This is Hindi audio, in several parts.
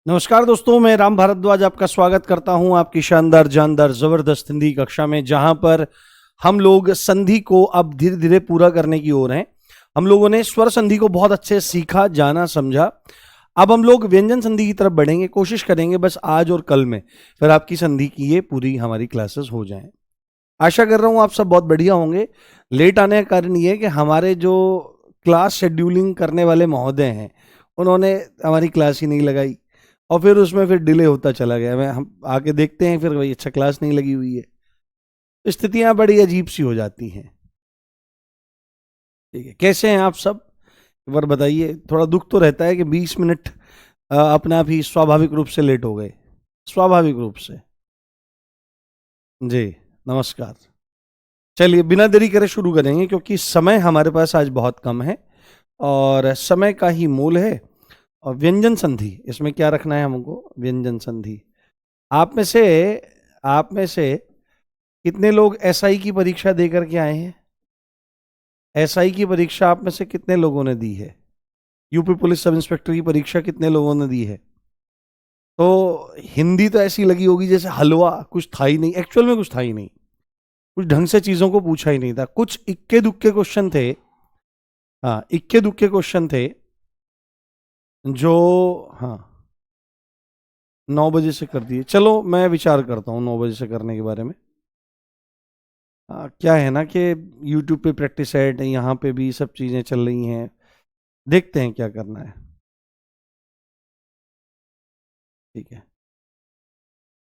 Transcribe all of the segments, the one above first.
नमस्कार दोस्तों, मैं राम भारद्वाज आपका स्वागत करता हूं आपकी शानदार जानदार जबरदस्त हिंदी कक्षा में, जहां पर हम लोग संधि को अब धीरे धीरे पूरा करने की ओर हैं। हम लोगों ने स्वर संधि को बहुत अच्छे से सीखा, जाना, समझा। अब हम लोग व्यंजन संधि की तरफ बढ़ेंगे, कोशिश करेंगे बस आज और कल में फिर आपकी संधि की ये पूरी हमारी क्लासेस हो जाएं। आशा कर रहा हूं आप सब बहुत बढ़िया होंगे। लेट आने का कारण ये है कि हमारे जो क्लास शेड्यूलिंग करने वाले महोदय हैं उन्होंने हमारी क्लास ही नहीं लगाई और फिर उसमें फिर डिले होता चला गया। हम आके देखते हैं फिर वही अच्छा क्लास नहीं लगी हुई है। स्थितियां बड़ी अजीब सी हो जाती हैं। ठीक है, कैसे हैं आप सब एक बार बताइए। थोड़ा दुख तो रहता है कि 20 मिनट अपने आप ही स्वाभाविक रूप से लेट हो गए, स्वाभाविक रूप से। जी नमस्कार। चलिए बिना देरी करे शुरू करेंगे क्योंकि समय हमारे पास आज बहुत कम है और समय का ही मूल है। और व्यंजन संधि, इसमें क्या रखना है हमको? व्यंजन संधि। आप में से कितने लोग एसआई की परीक्षा दे करके आए हैं? एसआई की परीक्षा आप में से कितने लोगों ने दी है? यूपी पुलिस सब इंस्पेक्टर की परीक्षा कितने लोगों ने दी है? तो हिंदी तो ऐसी लगी होगी जैसे हलवा, कुछ था ही नहीं। एक्चुअल में कुछ था ही नहीं, कुछ ढंग से चीजों को पूछा ही नहीं था। कुछ इक्के दुक्के क्वेश्चन थे। हाँ, इक्के दुक्के क्वेश्चन थे जो, हाँ, 9 बजे से कर दिए। चलो मैं विचार करता हूँ 9 बजे से करने के बारे में। क्या है ना कि यूट्यूब पे प्रैक्टिस सेट, यहाँ पे भी सब चीज़ें चल रही हैं। देखते हैं क्या करना है। ठीक है,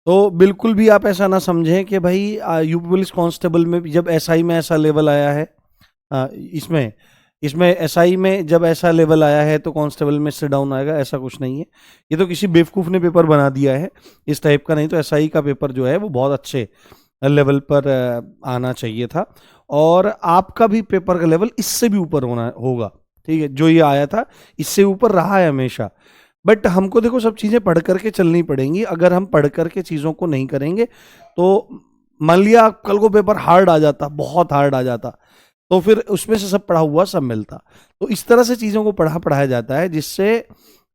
तो बिल्कुल भी आप ऐसा ना समझें कि भाई यूपी पुलिस कांस्टेबल में जब एसआई में ऐसा लेवल आया है, इसमें इसमें एसआई में जब ऐसा लेवल आया है तो कांस्टेबल में इससे डाउन आएगा, ऐसा कुछ नहीं है। ये तो किसी बेवकूफ़ ने पेपर बना दिया है, इस टाइप का नहीं। तो एसआई का पेपर जो है वो बहुत अच्छे लेवल पर आना चाहिए था और आपका भी पेपर का लेवल इससे भी ऊपर होना होगा। ठीक है, जो ये आया था इससे ऊपर रहा है हमेशा। बट हमको देखो सब चीज़ें पढ़ करके चलनी पड़ेंगी। अगर हम पढ़ करके चीज़ों को नहीं करेंगे तो मान लिया कल को पेपर हार्ड आ जाता, बहुत हार्ड आ जाता, तो फिर उसमें से सब पढ़ा हुआ सब मिलता। तो इस तरह से चीज़ों को पढ़ाया जाता है जिससे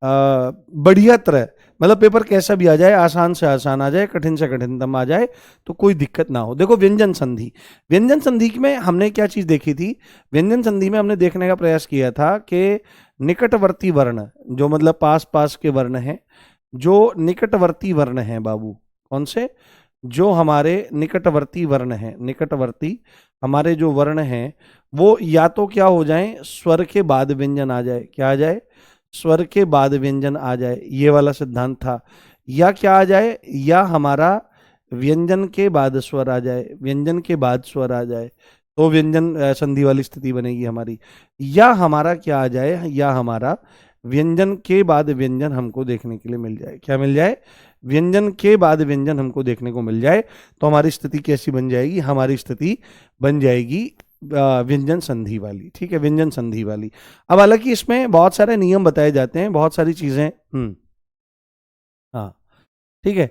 बढ़िया तरह, मतलब पेपर कैसा भी आ जाए, आसान से आसान आ जाए, कठिन से कठिनतम आ जाए, तो कोई दिक्कत ना हो। देखो व्यंजन संधि, व्यंजन संधि में हमने क्या चीज़ देखी थी? व्यंजन संधि में हमने देखने का प्रयास किया था कि निकटवर्ती वर्ण, जो मतलब पास पास के वर्ण हैं, जो निकटवर्ती वर्ण हैं बाबू, कौन से? जो हमारे निकटवर्ती वर्ण हैं, निकटवर्ती हमारे जो वर्ण हैं वो या तो क्या हो जाए, स्वर के बाद व्यंजन आ जाए। क्या आ जाए? स्वर के बाद व्यंजन आ जाए, ये वाला सिद्धांत था। या क्या आ जाए, या हमारा व्यंजन के बाद स्वर आ जाए, व्यंजन के बाद स्वर आ जाए, तो व्यंजन संधि वाली स्थिति बनेगी हमारी। या हमारा क्या आ जाए, या हमारा व्यंजन के बाद व्यंजन हमको देखने के लिए मिल जाए। क्या मिल जाए? व्यंजन के बाद व्यंजन हमको देखने को मिल जाए, तो हमारी स्थिति कैसी बन जाएगी? हमारी स्थिति बन जाएगी व्यंजन संधि वाली। ठीक है, व्यंजन संधि वाली। अब हालांकि इसमें बहुत सारे नियम बताए जाते हैं, बहुत सारी चीजें। हाँ ठीक है,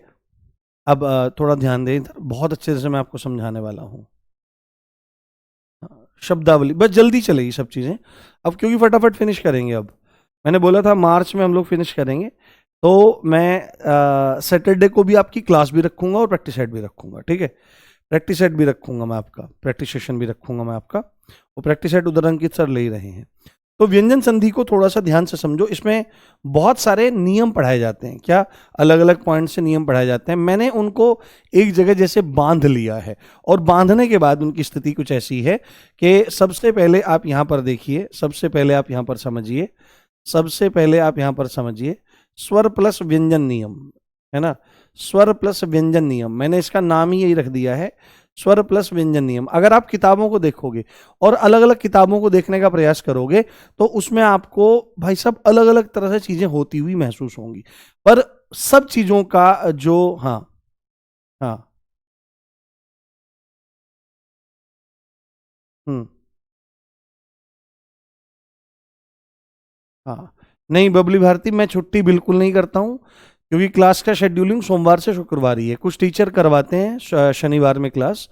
अब थोड़ा ध्यान दें इधर, बहुत अच्छे से मैं आपको समझाने वाला हूँ। शब्दावली बस जल्दी चलेगी सब चीजें अब, क्योंकि फटाफट फिनिश करेंगे। अब मैंने बोला था मार्च में हम लोग फिनिश करेंगे, तो मैं सैटरडे को भी आपकी क्लास भी रखूंगा और प्रैक्टिस सेट भी रखूंगा। ठीक है, प्रैक्टिस सेट भी रखूंगा मैं आपका, प्रैक्टिस सेशन भी रखूंगा मैं आपका, और प्रैक्टिस सेट उधर अंकित सर ले ही रहे हैं। तो व्यंजन संधि को थोड़ा सा ध्यान से समझो, इसमें बहुत सारे नियम पढ़ाए जाते हैं। क्या? अलग अलग पॉइंट से नियम पढ़ाए जाते हैं। मैंने उनको एक जगह जैसे बांध लिया है, और बांधने के बाद उनकी स्थिति कुछ ऐसी है कि सबसे पहले आप यहां पर देखिए, सबसे पहले आप यहां पर समझिए, सबसे पहले आप यहां पर समझिए स्वर प्लस व्यंजन नियम, है ना, स्वर प्लस व्यंजन नियम, मैंने इसका नाम ही यही रख दिया है, स्वर प्लस व्यंजन नियम। अगर आप किताबों को देखोगे और अलग अलग किताबों को देखने का प्रयास करोगे तो उसमें आपको भाई सब अलग अलग तरह से चीजें होती हुई महसूस होंगी, पर सब चीजों का जो, हाँ हाँ, हम्म, हाँ, नहीं बबली भारती, मैं छुट्टी बिल्कुल नहीं करता हूँ, क्योंकि क्लास का शेड्यूलिंग सोमवार से शुक्रवार ही है। कुछ टीचर करवाते हैं शनिवार में क्लास,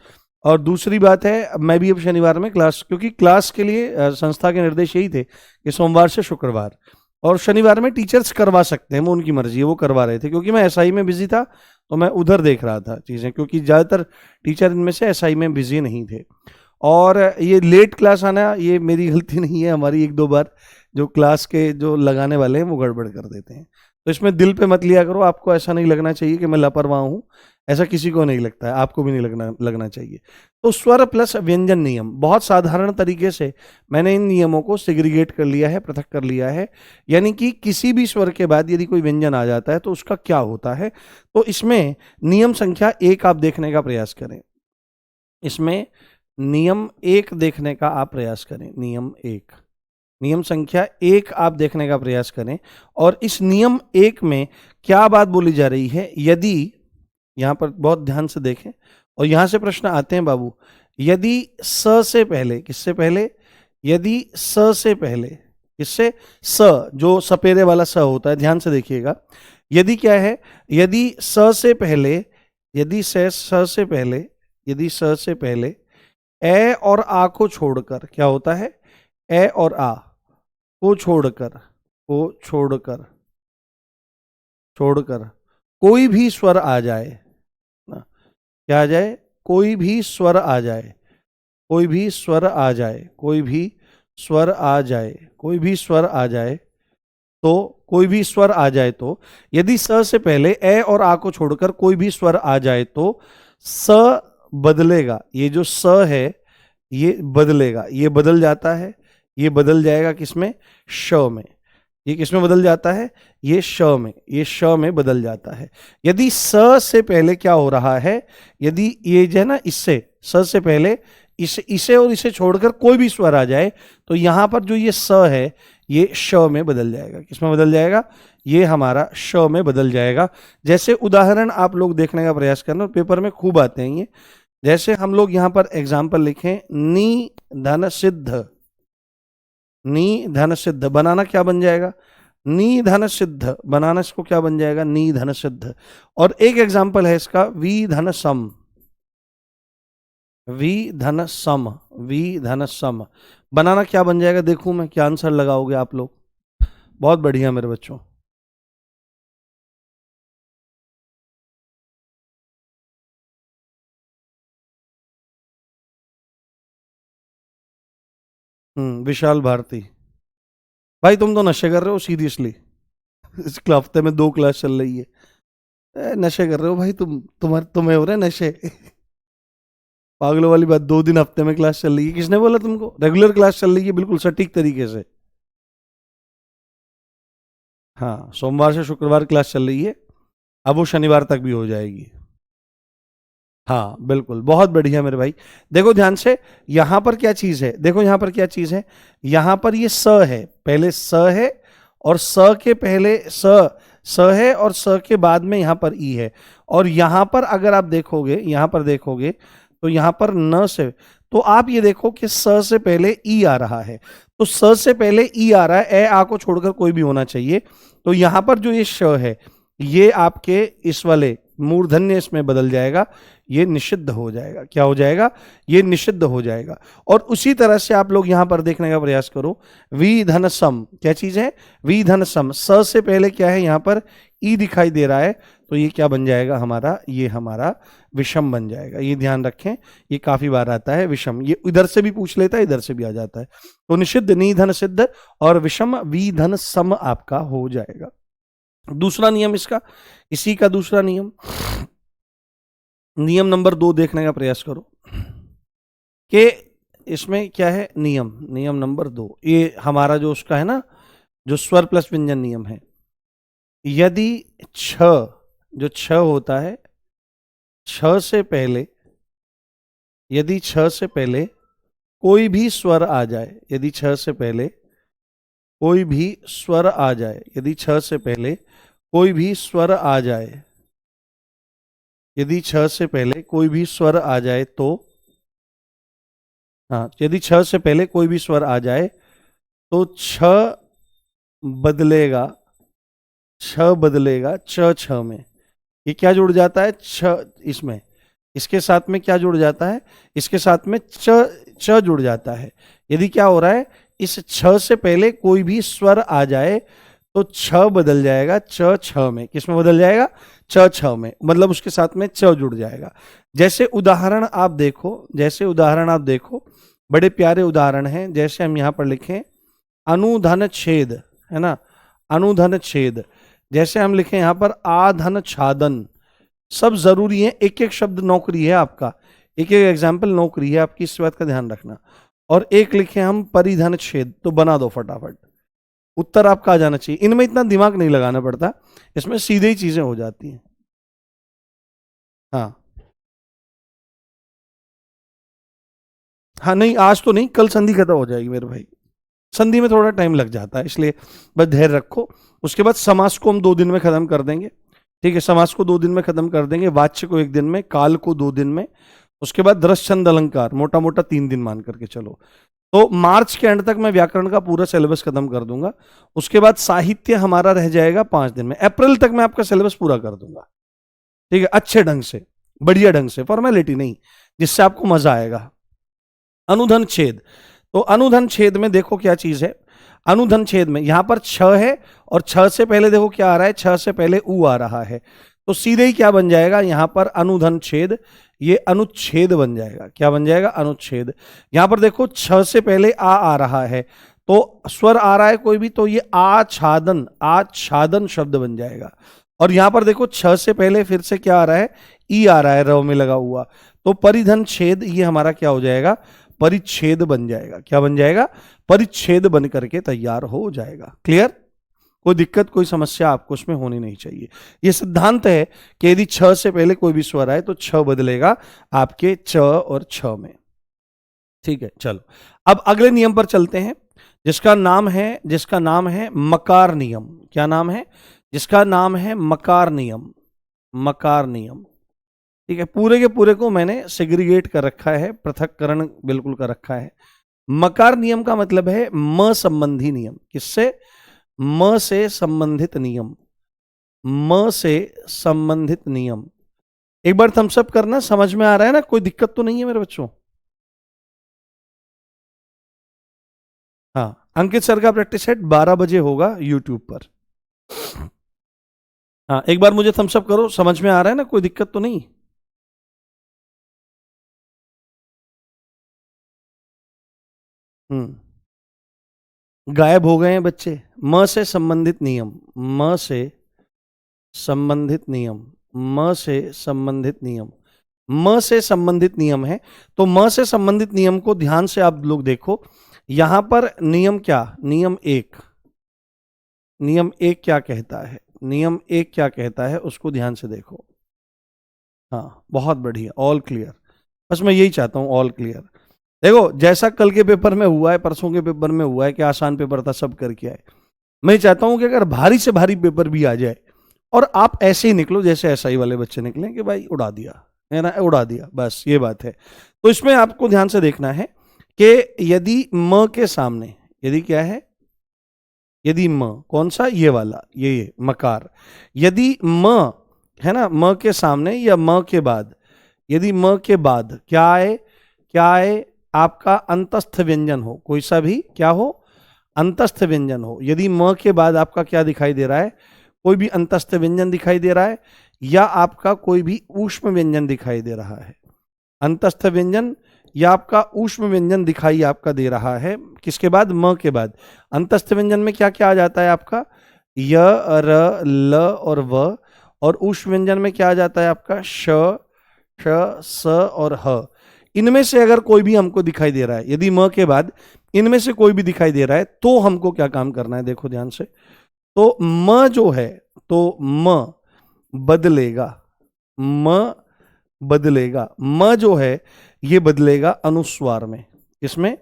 और दूसरी बात है मैं भी अब शनिवार में क्लास, क्योंकि क्लास के लिए संस्था के निर्देश यही थे कि सोमवार से शुक्रवार, और शनिवार में टीचर्स करवा सकते हैं, वो उनकी मर्जी है, वो करवा रहे थे, क्योंकि मैं एसआई में बिजी था तो मैं उधर देख रहा था चीज़ें, क्योंकि ज़्यादातर टीचर इनमें से एसआई में बिजी नहीं थे। और ये लेट क्लास आना ये मेरी गलती नहीं है, हमारी एक दो बार जो क्लास के जो लगाने वाले हैं वो गड़बड़ कर देते हैं, तो इसमें दिल पे मत लिया करो, आपको ऐसा नहीं लगना चाहिए कि मैं लापरवाह हूँ, ऐसा किसी को नहीं लगता है, आपको भी नहीं लगना चाहिए। तो स्वर प्लस व्यंजन नियम, बहुत साधारण तरीके से मैंने इन नियमों को सेग्रीगेट कर लिया है, पृथक कर लिया है, यानी कि किसी भी स्वर के बाद यदि कोई व्यंजन आ जाता है तो उसका क्या होता है। तो इसमें नियम संख्या 1 आप देखने का प्रयास करें, इसमें नियम 1 देखने का आप प्रयास करें, नियम 1, नियम संख्या 1 आप देखने का प्रयास करें। और इस नियम 1 में क्या बात बोली जा रही है, यदि यहां पर बहुत ध्यान से देखें, और यहां से प्रश्न आते हैं बाबू, यदि स से पहले, किससे पहले, यदि स से पहले, किससे, स जो सपेरे वाला स होता है, ध्यान से देखिएगा, यदि क्या है, यदि स से पहले, यदि स से पहले, यदि स से पहले ए और आ को छोड़कर क्या होता है, ए और आ को छोड़कर, को छोड़कर, छोड़कर कोई भी स्वर आ जाए ना, क्या आ जाए, कोई भी स्वर आ जाए, कोई भी स्वर आ जाए, कोई भी स्वर आ जाए, कोई भी स्वर आ जाए, तो कोई भी स्वर आ जाए, तो यदि स से पहले ए और आ को छोड़कर कोई भी स्वर आ जाए तो स बदलेगा, ये जो स है ये बदलेगा, ये बदल जाता है, ये बदल जाएगा किसमें, श में, ये किसमें बदल जाता है, ये श में, ये श में बदल जाता है। यदि स से पहले क्या हो रहा है, यदि ये जो है ना, इससे स से पहले इसे और इसे छोड़कर कोई भी स्वर आ जाए तो यहां पर जो ये स है ये श में बदल जाएगा, किसमें बदल जाएगा, ये हमारा श में बदल जाएगा। जैसे उदाहरण आप लोग देखने का प्रयास करना, और पेपर में खूब आते हैं ये, जैसे हम लोग यहां पर एग्जाम्पल लिखें, नी धन सिद्ध, नी धन सिद्ध बनाना क्या बन जाएगा, नी धन सिद्ध बनाना इसको क्या बन जाएगा, नी धन सिद्ध। और एक एग्जाम्पल है इसका, वी धन सम, वी धन सम, वी धन सम बनाना क्या बन जाएगा, देखूं मैं क्या आंसर लगाओगे आप लोग। बहुत बढ़िया मेरे बच्चों, विशाल भारती, भाई तुम तो नशे कर रहे हो सीरियसली, इस हफ्ते में 2 क्लास चल रही है, नशे कर रहे हो भाई तुम्हें हो रहे हैं नशे। पागलों वाली बात, 2 दिन हफ्ते में क्लास चल रही है, किसने बोला तुमको, रेगुलर क्लास चल रही है बिल्कुल सटीक तरीके से। हाँ, सोमवार से शुक्रवार क्लास चल रही है, अब वो शनिवार तक भी हो जाएगी। हाँ बिल्कुल, बहुत बढ़िया मेरे भाई। देखो ध्यान से, यहां पर क्या चीज है, देखो यहां पर क्या चीज है, यहां पर ये स है, पहले स है, और स के पहले स है, और स के बाद में यहां पर ई है, और यहां पर अगर आप देखोगे, यहां पर देखोगे तो यहां पर न से, तो आप ये देखो कि स से पहले ई आ रहा है, तो स से पहले ई आ रहा है, ए आ को छोड़कर कोई भी होना चाहिए, तो यहां पर जो ये श है ये आपके इस वाले मूर्धन्य इसमें बदल जाएगा, ये निषिद्ध हो जाएगा। क्या हो जाएगा? ये निषिद्ध हो जाएगा। और उसी तरह से आप लोग यहां पर देखने का प्रयास करो, वी धन सम, क्या चीज है? वी धन सम, स से पहले क्या है? यहां पर ई दिखाई दे रहा है, तो ये क्या बन जाएगा हमारा? ये हमारा विषम बन जाएगा। ये ध्यान रखें, ये काफी बार आता है विषम, ये इधर से भी पूछ लेता है, इधर से भी आ जाता है। तो निषिद्ध नी धन सिद्ध और विषम वी धन सम आपका हो जाएगा। दूसरा नियम इसका, इसी का दूसरा नियम, नियम नंबर 2 देखने का प्रयास करो कि इसमें क्या है। नियम नंबर 2, ये हमारा जो उसका है ना, जो स्वर प्लस व्यंजन नियम है, यदि छ, जो छ होता है, छ से पहले, यदि छ से पहले कोई भी स्वर आ जाए, यदि छ से पहले कोई भी स्वर आ जाए, यदि छ से पहले कोई भी स्वर आ जाए, यदि छ से पहले कोई भी स्वर आ जाए तो, हाँ, यदि छ से पहले कोई भी स्वर आ जाए तो छ बदलेगा, छ बदलेगा च छ में। ये क्या जुड़ जाता है? छ, इसमें, इसके साथ में क्या जुड़ जाता है? इसके साथ में च जुड़ जाता है। यदि क्या हो रहा है, इस छ से पहले कोई भी स्वर आ जाए तो छ बदल जाएगा च छ में। किस में बदल जाएगा? च छ में, मतलब उसके साथ में च जुड़ जाएगा। जैसे उदाहरण आप देखो, जैसे उदाहरण आप देखो, बड़े प्यारे उदाहरण हैं। जैसे हम यहां पर लिखें अनुधन छेद, है ना, अनुधन छेद। जैसे हम लिखें यहां पर आधन छादन, सब जरूरी है, एक एक शब्द नौकरी है आपका, एक एक एग्जाम्पल नौकरी है आपकी, इस बात का ध्यान रखना। और एक लिखे हम परिधन छेद, तो बना दो फटाफट, उत्तर आपका आ जाना चाहिए। इनमें इतना दिमाग नहीं लगाना पड़ता, इसमें सीधे ही चीजें हो जाती हैं। हाँ हाँ, नहीं आज तो नहीं, कल संधि खत्म हो जाएगी मेरे भाई, संधि में थोड़ा टाइम लग जाता है, इसलिए बस धैर्य रखो। उसके बाद समास को हम 2 दिन में खत्म कर देंगे, ठीक है, समास को 2 दिन में खत्म कर देंगे, वाच्य को 1 दिन में, काल को 2 दिन में, उसके बाद रस छंद अलंकार मोटा मोटा 3 दिन मान करके चलो। तो मार्च के एंड तक मैं व्याकरण का पूरा सिलेबस खत्म कर दूंगा। उसके बाद साहित्य हमारा रह जाएगा 5 दिन में। अप्रैल तक मैं आपका सिलेबस पूरा कर दूंगा, ठीक है, अच्छे ढंग से, बढ़िया ढंग से, फॉर्मेलिटी नहीं, जिससे आपको मजा आएगा। अनुधन छेद, तो अनुधन छेद में देखो क्या चीज है। अनुधन छेद में यहां पर छ है, और छ से पहले देखो क्या आ रहा है, छ से पहले उ आ रहा है, तो सीधे ही क्या बन जाएगा यहां पर? अनुधन छेद, ये अनुच्छेद बन जाएगा। क्या बन जाएगा? अनुच्छेद। यहां पर देखो छ से पहले आ रहा है, तो स्वर आ रहा है कोई भी, तो ये आच्छादन, आच्छादन शब्द बन जाएगा। और यहां पर देखो छ से पहले फिर से क्या आ रहा है? ई आ रहा है, रव में लगा हुआ, तो परिधन छेद, ये हमारा क्या हो जाएगा? परिच्छेद बन जाएगा। क्या बन जाएगा? परिच्छेद बन करके तैयार हो जाएगा। क्लियर? कोई दिक्कत, कोई समस्या आपको उसमें होनी नहीं चाहिए। यह सिद्धांत है कि यदि छ से पहले कोई भी स्वर आए तो छ बदलेगा आपके च और छ में। ठीक है, चलो अब अगले नियम पर चलते हैं, जिसका नाम है मकार नियम। क्या नाम है? जिसका नाम है मकार नियम। मकार नियम, ठीक है, पूरे के पूरे को मैंने सेग्रीगेट कर रखा है, पृथक्करण बिल्कुल कर रखा है। मकार नियम का मतलब है म संबंधी नियम। किससे? म से संबंधित नियम, म से संबंधित नियम। एक बार थम्स अप करना, समझ में आ रहा है ना? कोई दिक्कत तो नहीं है मेरे बच्चों? हाँ, अंकित सर का प्रैक्टिस सेट 12 बजे होगा यूट्यूब पर। हाँ, एक बार मुझे थम्स अप करो, समझ में आ रहा है ना? कोई दिक्कत तो नहीं? गायब हो गए हैं बच्चे। म से संबंधित नियम, म से संबंधित नियम, म से संबंधित नियम, म से संबंधित नियम है। तो म से संबंधित नियम को ध्यान से आप लोग देखो। यहां पर नियम क्या? नियम 1, नियम 1 क्या कहता है? नियम 1 क्या कहता है उसको ध्यान से देखो। हाँ, बहुत बढ़िया, ऑल क्लियर। बस मैं यही चाहता हूं, ऑल क्लियर। देखो, जैसा कल के पेपर में हुआ है, परसों के पेपर में हुआ है कि आसान पेपर था, सब करके आए। मैं चाहता हूं कि अगर भारी से भारी पेपर भी आ जाए और आप ऐसे ही निकलो जैसे एसआई वाले बच्चे निकले कि भाई उड़ा दिया, है ना, उड़ा दिया, बस ये बात है। तो इसमें आपको ध्यान से देखना है कि यदि म के सामने, यदि क्या है? यदि म, कौन सा? ये वाला, ये मकार। यदि म है ना, म के सामने या म के बाद, यदि म के बाद क्या आए, क्या आए, आपका अंतस्थ व्यंजन हो, कोई सा भी क्या हो, अंतस्थ व्यंजन हो, यदि म के बाद आपका क्या दिखाई दे रहा है, कोई भी अंतस्थ व्यंजन दिखाई दे रहा है, या आपका कोई भी ऊष्म व्यंजन दिखाई दे रहा है, अंतस्थ व्यंजन या आपका ऊष्म व्यंजन दिखाई आपका दे रहा है, किसके बाद, म के बाद। अंतस्थ व्यंजन में क्या क्या आ जाता है आपका, य, र, ल और व, और ऊष्म व्यंजन में क्या आ जाता है आपका, श, श, स और ह। इनमें से अगर कोई भी हमको दिखाई दे रहा है, यदि म के बाद इनमें से कोई भी दिखाई दे रहा है, तो हमको क्या काम करना है, देखो ध्यान से। तो म जो है, तो म बदलेगा, म बदलेगा, म जो है ये बदलेगा अनुस्वार में, इसमें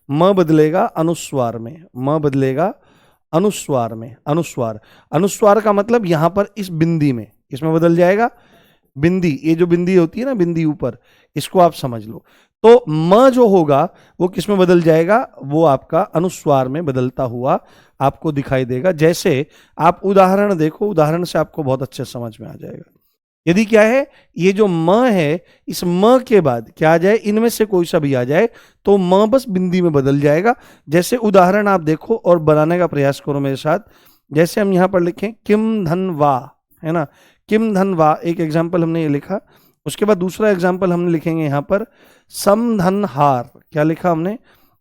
म बदलेगा अनुस्वार में, म बदलेगा अनुस्वार में, अनुस्वार, अनुस्वार का मतलब यहां पर इस बिंदी में, इसमें बदल जाएगा, बिंदी, ये जो बिंदी होती है ना, बिंदी ऊपर, इसको आप समझ लो। तो म जो होगा वो किस में बदल जाएगा, वो आपका अनुस्वार में बदलता हुआ आपको दिखाई देगा। जैसे आप उदाहरण देखो, उदाहरण से आपको बहुत अच्छे समझ में आ जाएगा। यदि क्या है, ये जो म है, इस म के बाद क्या आ जाए, इनमें से कोई सा भी आ जाए, तो म बस बिंदी में बदल जाएगा। जैसे उदाहरण आप देखो और बनाने का प्रयास करो मेरे साथ। जैसे हम यहां पर लिखें किम धन वा, है ना, किम धन वा, एक एग्जाम्पल हमने ये लिखा। उसके बाद दूसरा एग्जाम्पल हम लिखेंगे यहां पर सम धन हार, क्या लिखा हमने,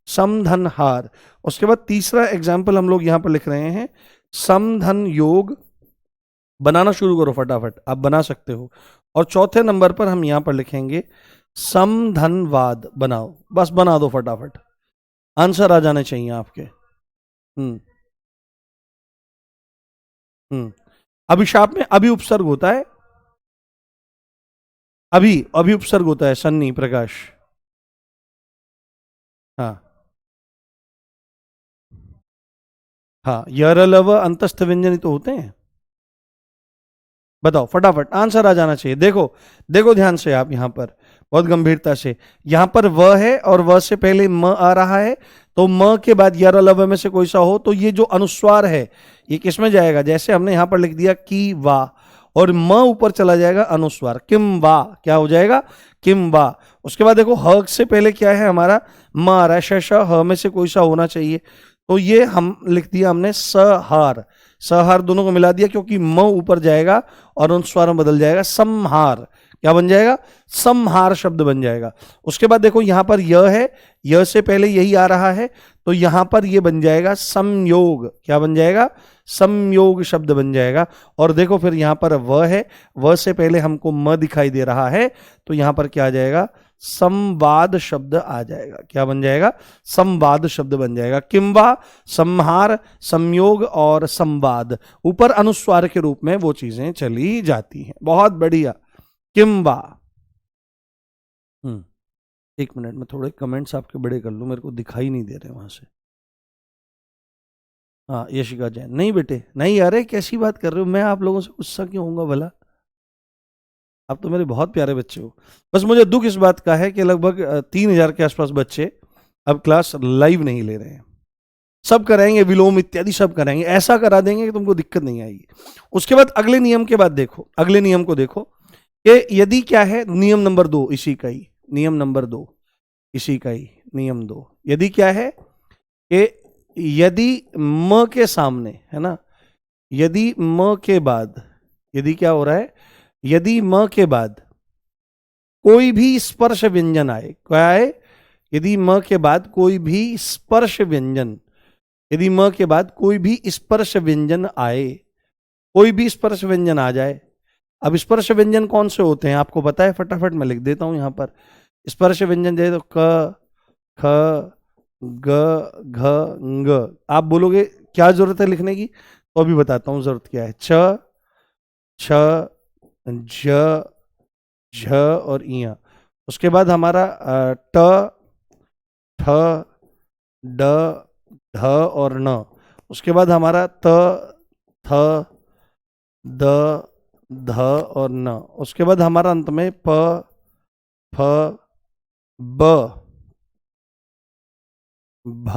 सम धन हार। उसके बाद तीसरा एग्जाम्पल हम लोग यहां पर लिख रहे हैं सम धन योग। बनाना शुरू करो फटाफट, आप बना सकते हो। और चौथे नंबर पर हम यहां पर लिखेंगे समधनवाद। बनाओ, बस बना दो फटाफट, आंसर आ जाने चाहिए आपके। हम्म अभिशाप में अभी उपसर्ग होता है, अभी अभी उपसर्ग होता है, सन्नी प्रकाश। हाँ हाँ, यर लव अंतस्थ व्यंजन ही तो होते हैं। बताओ फटाफट, आंसर आ जाना चाहिए। देखो, देखो ध्यान से आप यहां पर, बहुत गंभीरता से, यहां पर व है और व से पहले म आ रहा है, तो म के बाद यर लव में से कोई सा हो, तो ये जो अनुस्वार है ये किस में जाएगा, जैसे हमने यहां पर लिख दिया की वा, और म ऊपर चला जाएगा अनुस्वार, किम वा, क्या हो जाएगा, किम वा। उसके बाद देखो ह से पहले क्या है हमारा, म आ रहा है, श ह में से कोई सा होना चाहिए, तो ये हम लिख दिया हमने सहार, सहार दोनों को मिला दिया, क्योंकि म ऊपर जाएगा और अनुस्वार में बदल जाएगा, संहार, क्या बन जाएगा, संहार शब्द बन जाएगा। उसके बाद देखो यहां पर यह है, यह से पहले यही आ रहा है, तो यहां पर यह बन जाएगा संयोग, क्या बन जाएगा, संयोग शब्द बन जाएगा। और देखो फिर यहां पर वह है, वह से पहले हमको म दिखाई दे रहा है, तो यहां पर क्या आ जाएगा, संवाद शब्द आ जाएगा, क्या बन जाएगा, संवाद शब्द बन जाएगा। किंवा, संहार, संयोग और संवाद, ऊपर अनुस्वार के रूप में वो चीजें चली जाती हैं। बहुत बढ़िया, किंवा। एक मिनट में थोड़े कमेंट्स आपके बड़े कर लूं, मेरे को दिखाई नहीं दे रहे वहां से। हाँ, यशिका जैन, नहीं बेटे नहीं, अरे कैसी बात कर रहे हो, मैं आप लोगों से गुस्सा क्यों होऊंगा भला, आप तो मेरे बहुत प्यारे बच्चे हो। बस मुझे दुख इस बात का है कि लगभग 3,000 के आसपास बच्चे अब क्लास लाइव नहीं ले रहे हैं। सब कराएंगे, विलोम इत्यादि सब कराएंगे, ऐसा करा देंगे कि तुमको दिक्कत नहीं आएगी। उसके बाद अगले नियम के बाद देखो, अगले नियम को देखो कि यदि क्या है, नियम नंबर 2 इसी का ही, नियम नंबर 2 इसी का ही, नियम 2, यदि क्या है कि यदि म के सामने, है ना, यदि म के बाद, यदि क्या हो रहा है, यदि म के बाद कोई भी स्पर्श व्यंजन आए, क्या आए, यदि म के बाद कोई भी स्पर्श व्यंजन, यदि म के बाद कोई भी स्पर्श व्यंजन आए, कोई भी स्पर्श व्यंजन आ जाए। अब स्पर्श व्यंजन कौन से होते हैं आपको पता है, फटाफट मैं लिख देता हूं यहां पर। स्पर्श व्यंजन जैसे तो क, ख, ग, घ, ंग, आप बोलोगे क्या जरूरत है लिखने की, तो अभी बताता हूं जरूरत क्या है। छ, छ, झ, झ और इया। उसके बाद हमारा ट, ठ, ड, ढ और न। उसके बाद हमारा त, थ, द, ध और न। उसके बाद हमारा अंत में प, फ, ब, भ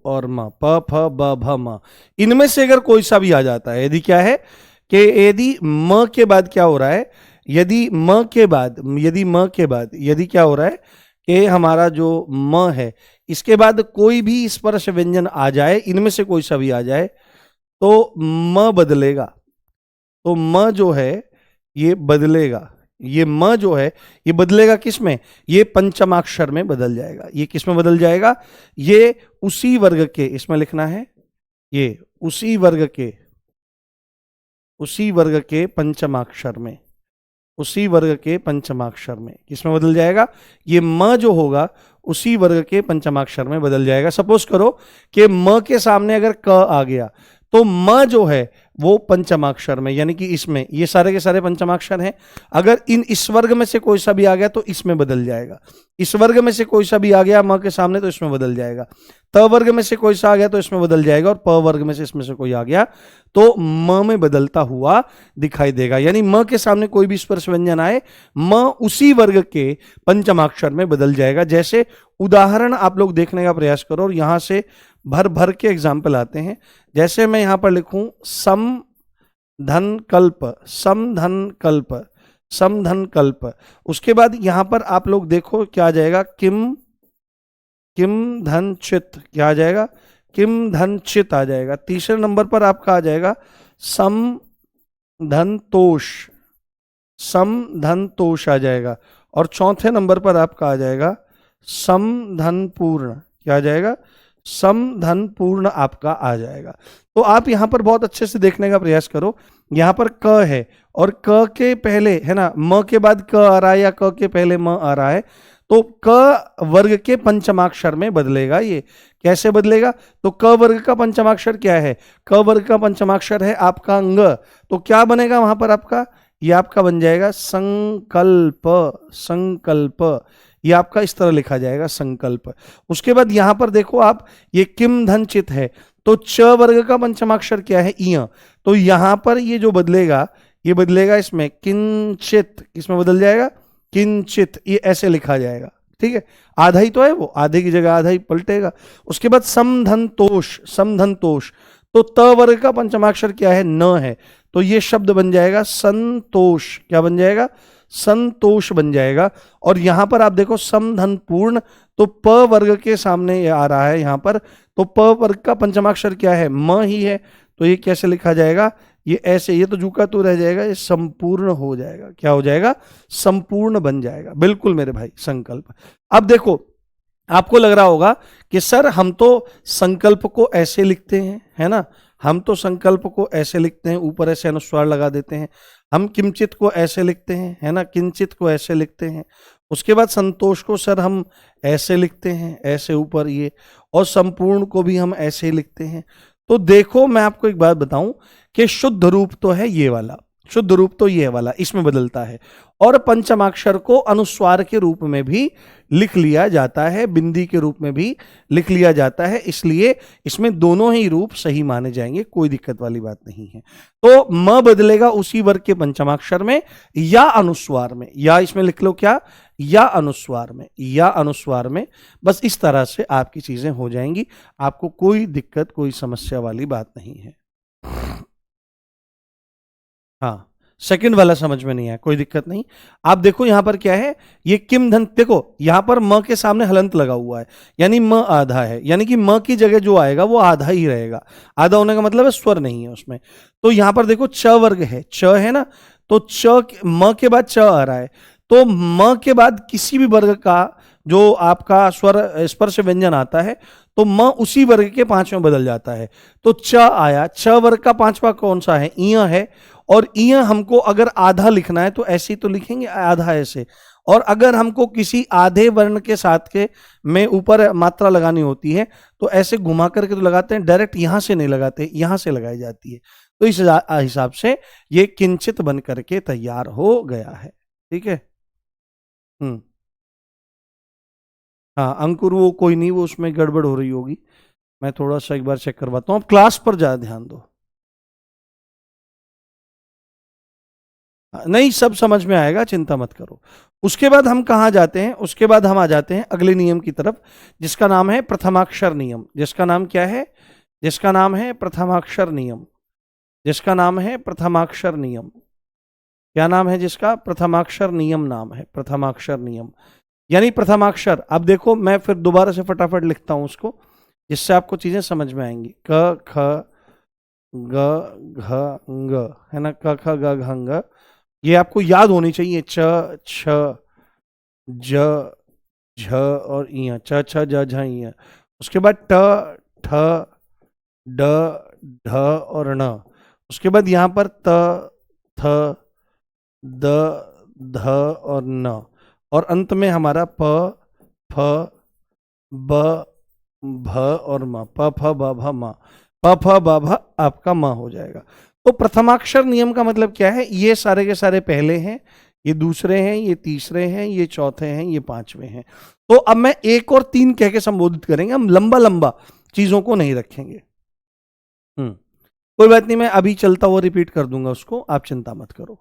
और म, प फ ब भ म। इनमें से अगर कोई सा भी आ जाता है, यदि क्या है कि यदि म के बाद क्या हो रहा है, यदि म के बाद, यदि क्या हो रहा है कि हमारा जो म है इसके बाद कोई भी स्पर्श व्यंजन आ जाए, इनमें से कोई सा भी आ जाए, तो म बदलेगा। तो म जो है ये बदलेगा, ये म जो है ये बदलेगा किस में, ये पंचमाक्षर में बदल जाएगा। ये किस में बदल जाएगा, ये उसी वर्ग के, इसमें लिखना है ये उसी वर्ग के, उसी वर्ग के पंचमाक्षर में, उसी वर्ग के पंचमाक्षर में किसमें बदल जाएगा, ये म जो होगा उसी वर्ग के पंचमाक्षर में बदल जाएगा। सपोज करो कि म के सामने अगर क आ गया तो म जो है वो पंचमाक्षर में, यानी कि इसमें, ये सारे के सारे पंचमाक्षर हैं। अगर इस वर्ग में से कोई सा भी आ गया तो इसमें बदल जाएगा। इस वर्ग में से कोई सा भी आ गया म के सामने तो इसमें बदल जाएगा। त वर्ग में से कोई सा आ गया तो इसमें बदल जाएगा, और प वर्ग में से इसमें से कोई आ गया तो म में बदलता हुआ दिखाई देगा। यानी म के सामने कोई भी स्पर्श व्यंजन आए, म उसी वर्ग के पंचमाक्षर में बदल जाएगा। जैसे उदाहरण आप लोग देखने का प्रयास करो और यहां से भर भर के एग्जाम्पल आते हैं। जैसे मैं यहां पर लिखूं सम धन कल्प, सम धन कल्प, सम धन कल्प, उसके बाद यहां पर आप लोग देखो क्या आ जाएगा, किम, किम धन चित, क्या आ जाएगा, किम धन चित आ जाएगा। तीसरे नंबर पर आपका आ जाएगा सम धन तोष, सम धन तोष आ जाएगा। और चौथे नंबर पर आपका आ जाएगा सम धन पूर्ण, क्या आ जाएगा, सम धन पूर्ण आपका आ जाएगा। तो आप यहां पर बहुत अच्छे से देखने का प्रयास करो। यहां पर क है और क के पहले है ना, म के बाद क आ रहा है या क के पहले म आ रहा है, तो क वर्ग के पंचमाक्षर में बदलेगा। ये कैसे बदलेगा, तो क वर्ग का पंचमाक्षर क्या है, क वर्ग का पंचमाक्षर है आपका अंग, तो क्या बनेगा वहां पर आपका, ये आपका बन जाएगा संकल्प, संकल्प, ये आपका इस तरह लिखा जाएगा संकल्प। उसके बाद यहां पर देखो आप, ये किम धन चित है, तो च वर्ग का पंचमाक्षर क्या है, इय, तो यहां पर ये जो बदलेगा, ये बदलेगा इसमें किंचित, किसमें बदल जाएगा, किंचित, ये ऐसे लिखा जाएगा। ठीक है, आधा ही तो है वो, आधे की जगह आधा ही पलटेगा। उसके बाद समधन तोष, समधन तोष, तो त वर्ग का पंचमाक्षर क्या है, न है, तो ये शब्द बन जाएगा संतोष, क्या बन जाएगा, संतोष बन जाएगा। और यहां पर आप देखो समधन पूर्ण, तो प वर्ग के सामने ये आ रहा है यहां पर, तो प वर्ग का पंचमाक्षर क्या है, म ही है, तो ये कैसे लिखा जाएगा, ये ऐसे, ये तो जूका तो रह जाएगा, ये संपूर्ण हो जाएगा, क्या हो जाएगा, संपूर्ण बन जाएगा। बिल्कुल मेरे भाई, संकल्प। अब देखो आपको लग रहा होगा कि सर हम तो संकल्प को ऐसे लिखते हैं, है ना, हम तो संकल्प को ऐसे लिखते हैं, ऊपर ऐसे अनुस्वार लगा देते हैं, हम किंचित को ऐसे लिखते हैं, है ना, किंचित को ऐसे लिखते हैं, उसके बाद संतोष को सर हम ऐसे लिखते हैं, ऐसे ऊपर ये, और संपूर्ण को भी हम ऐसे ही लिखते हैं। तो देखो मैं आपको एक बात बताऊं कि शुद्ध रूप तो है ये वाला, शुद्ध रूप तो ये वाला, इसमें बदलता है, और पंचमाक्षर को अनुस्वार के रूप में भी लिख लिया जाता है, बिंदी के रूप में भी लिख लिया जाता है, इसलिए इसमें दोनों ही रूप सही माने जाएंगे, कोई दिक्कत वाली बात नहीं है। तो म बदलेगा उसी वर्ग के पंचमाक्षर में या अनुस्वार में, या इसमें लिख लो क्या, या अनुस्वार में, या अनुस्वार में, बस इस तरह से आपकी चीजें हो जाएंगी, आपको कोई दिक्कत कोई समस्या वाली बात नहीं है। हाँ, सेकंड वाला समझ में नहीं आया, कोई दिक्कत नहीं। आप देखो यहां पर क्या है, ये किम धन, देखो यहां पर म के सामने हलंत लगा हुआ है, यानी म आधा है, यानी कि म की जगह जो आएगा वो आधा ही रहेगा। आधा होने का मतलब है स्वर नहीं है उसमें। तो यहां पर देखो च वर्ग है, च है ना, तो च, म के बाद च आ रहा है, तो म के बाद किसी भी वर्ग का जो आपका स्वर स्पर्श व्यंजन आता है तो म उसी वर्ग के पांचवें बदल जाता है। तो च आया, च वर्ग का पांचवा कौन सा है, इय है, और इय हमको अगर आधा लिखना है तो ऐसे ही तो लिखेंगे, आधा ऐसे, और अगर हमको किसी आधे वर्ण के साथ के में ऊपर मात्रा लगानी होती है तो ऐसे घुमा करके तो लगाते हैं, डायरेक्ट यहां से नहीं लगाते, यहां से लगाई जाती है। तो इस हिसाब से ये किंचित बन करके तैयार हो गया है। ठीक है, हम्म, हाँ अंकुर वो कोई नहीं, वो उसमें गड़बड़ हो रही होगी, मैं थोड़ा सा एक बार चेक करवाता हूँ। आप क्लास पर ज्यादा ध्यान दो, नहीं सब समझ में आएगा, चिंता मत करो। उसके बाद हम कहाँ जाते हैं, उसके बाद हम आ जाते हैं अगले नियम की तरफ, जिसका नाम है प्रथमाक्षर नियम। जिसका नाम क्या है, जिसका नाम है प्रथमाक्षर नियम। जिसका नाम है प्रथमाक्षर नियम। क्या नाम है जिसका? प्रथमाक्षर नियम नाम है, प्रथमाक्षर नियम। यानी प्रथमाक्षर, अब देखो मैं फिर दोबारा से फटाफट लिखता हूं उसको, जिससे आपको चीजें समझ में आएंगी। क ख ग घ ङ, है ना, क ख ग घ ङ, ये आपको याद होनी चाहिए। च छ ज झ और इया, च छ ज झ इया। उसके बाद ट ठ ड ढ और ण। उसके बाद यहाँ पर त थ द ध और न, और अंत में हमारा प फ ब भ और म, प फ ब भ म, प फ ब भ आपका म हो जाएगा। तो प्रथमाक्षर नियम का मतलब क्या है? ये सारे के सारे पहले हैं, ये दूसरे हैं, ये तीसरे हैं, ये चौथे हैं, ये पांचवे हैं। तो अब मैं 1 और 3 कह के संबोधित करेंगे, हम लंबा लंबा चीजों को नहीं रखेंगे। कोई बात नहीं, मैं अभी चलता हुआ रिपीट कर दूंगा उसको, आप चिंता मत करो।